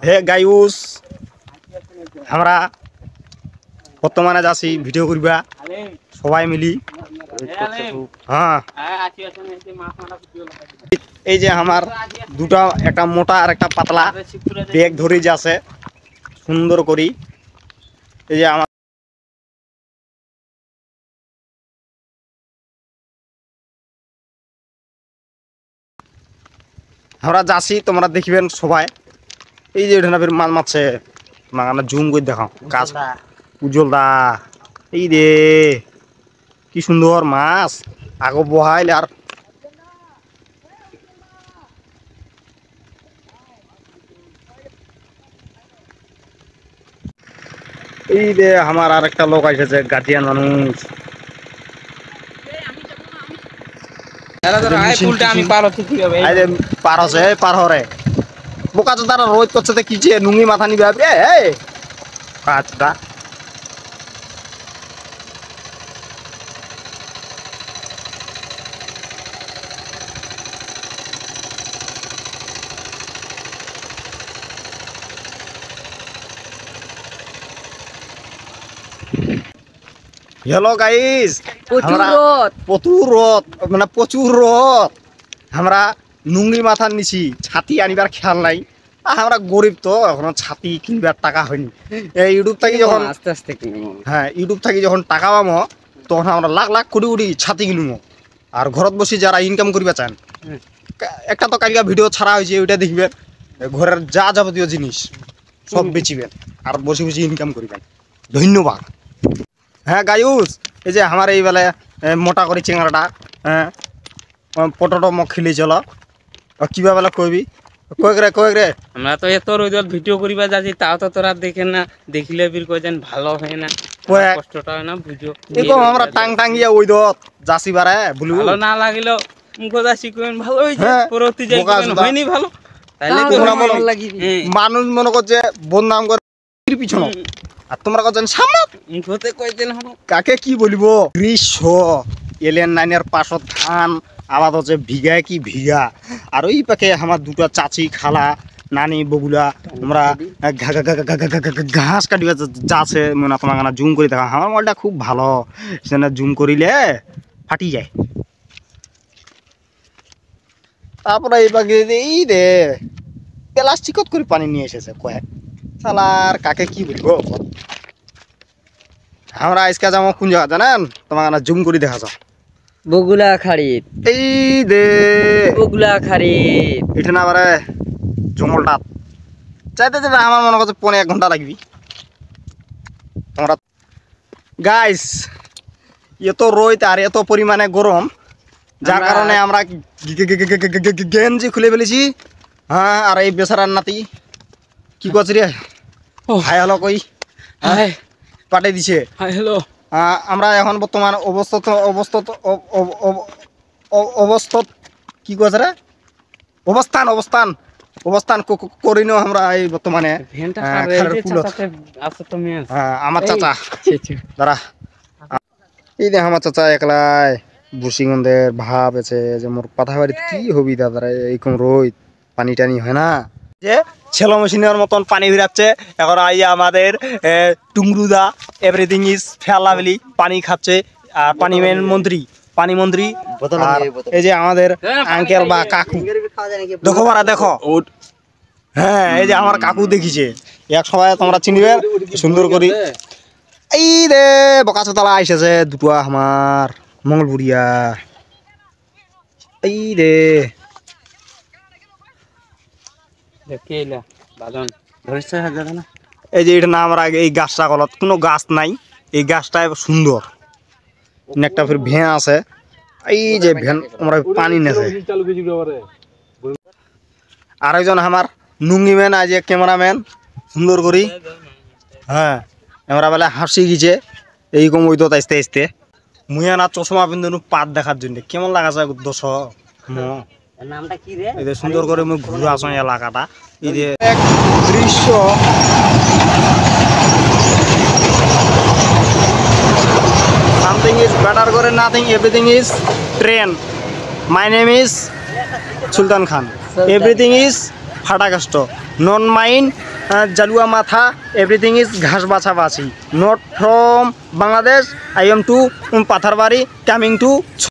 হে Gaius আমরা বর্তমানে যাচ্ছি ভিডিও করিবা সবাই মিলি। হ্যাঁ এই যে আমার দুটা একটা মোটা আর একটা পাতলা ব্যাগ ধরে যাচ্ছে সুন্দর করি। এই যে আমার আমরা যাচ্ছি তোমরা দেখবেন সবাই। এই যে এটা ফের মাছ মারছে মাগানা জুম করে দেখাও কাজ উজ্জ্বল দা। এই রে কি সুন্দর মাছ আগো বহাইল আর এই রে আমার আর একটা লোক এসেছে গার্জিয়ান মানুষ। পার হচ্ছে পার হরে বোকা তো তারা রোদ করছে কি যে নুঙ্গি মাথা নিবে কাজটা। हेलो गाइस প্রচুর রোদ মানে প্রচুর রোদ। আমরা নুঙ্গি মাথা নিছি ছাতি আনিবার খেয়াল নাই। আমরা গরিব তো এখন ছাতি কিনবার টাকা হয়নি। এই ইউটিউব থেকে যখন আস্তে আস্তে হ্যাঁ ইউটিউব থেকে যখন টাকা পাবো তখন আমরা লাখ লাখ কোটি কোটি ছাতি কিনবো। আর ঘরত বসে যারা ইনকাম করিবা চান একটা তো কালকে ভিডিও ছাড়া হয়েছে ওইটা দেখবেন। ঘরের যা যাবতীয় জিনিস সব বেচিবেন আর বসে বসে ইনকাম করিবেন। ধন্যবাদ। হ্যাঁ গাইউস এই যে আমার এই বেলায় মোটা করে চিংড়াটা হ্যাঁ পটোটো মখ খিলি চলো কিবা বেলা কইবি কয়েক রে আমরা তো এত রোদ ভিডিও করিবা যাচ্ছি তাও তো তোরা দেখেন না দেখিলে বীর কইছেন ভালো হয় না কষ্টটা হয় না ভিডিও এরকম আমরা টাং টাঙ্গিয়া ওই দত যাসি বারে বলু ভালো না লাগিলো মুখ যাসি কইন ভালো হইছে পরবর্তী যাই কইন হয়নি ভালো তাইলে তো ভালো লাগি মানুষ মনে করছে বদনাম করে পিছন আর তোমরা কজন সামনে মুখতে কইতেন কাকে কি বলিব। গ্রীষ্ম এলেন নাইনের পাশত ধান আবাদ হচ্ছে ভিগায় কি ভিগা। আর ওই পাখে আমার দুটো চাচি খালা নানি বগুলা আমরা ঘাস কাটিবা যাচ্ছে মনে তোমার গানা জুম করে দেখা। আমার মোবাইলটা খুব ভালো সেখানে জুম করিলে ফাটি যায়। তারপরে এই পাখি এই রে প্লাস্টিকত করে পানি নিয়ে এসেছে কয়েক সালার কাকে কি বলবো। আমরা আজকে যাবো কোন জায়গা জানেন তোমার গানা জুম করে দেখা যাও বগুলা খাড়িত। এই দে বগুলা খাড়িত এটা না বারে জঙ্গলটা চাইতে চাইতে আমার মনে করছে 1.5 ঘন্টা লাগবি। তোমরা গাইস এত রোদ আর এত পরিমাণে গরম যার কারণে আমরা গেঞ্জি খুলে ফেলেছি। হ্যাঁ আর এই বেচারার নাতি কি করছি রে হাই হলো কই পাঠিয়ে দিছে হাই হ্যালো। আমরা এখন বর্তমান অবস্থা কি কইছে রে অবস্থান করি নো আমরা এই বর্তমানে আমার চাচা দাঁড়া এই দেখ আমার চাচা একলাই বুসিগন্ধের ভাব আছে যে মোর পাথা বাড়িতে কি হবি দাদা এইরকম রোদ পানি টানি হয় না যে ছেলো মেশিনের মতন পানি ভিড়াচ্ছে। এখন আইয়া আমাদের টুংরুদা এভরিথিং ইজ ফেলাবেলি পানি খাচ্ছে আর পানি মন্ত্রী আর এই যে আমাদের আঙ্কেল বা কাকু দেখো মারা দেখো হ্যাঁ এই যে আমার কাকু দেখিছে এক সময় তোমরা চিনিবে সুন্দর করি। এই রে বকাচতলা আইসেছে দুটো আমার মঙ্গলপুরিয়া এই রে এই যে এটা না আমরা এই গাছটা কলত কোনো গাছ নাই এই গাছটা সুন্দর একটা ফির ভ্যান আছে এই যে ভ্যান আমরা পানি নেছে। আর একজন আমার নুঙ্গি ম্যান আজ ক্যামেরাম্যান সুন্দর করি হ্যাঁ আমরা বেলা হাসি গিয়েছে এইরকম ওই দত আসতে আসতে মুইয়া না চশমা পিন্ধু পাত দেখার জন্য কেমন লাগাছে দশ নামটা কি রে এই সুন্দর করে মুই ঘুরে আসো এলাকাটা এই যে এক দৃশ্য something is better করে nothing everything is train my name is Sultan Khan everything is fantastic নন মাইন্ড জালুয়া মাথা এভরিথিং ইজ ঘাস বাছাবাছি not from Bangladesh I am to Patharbari coming two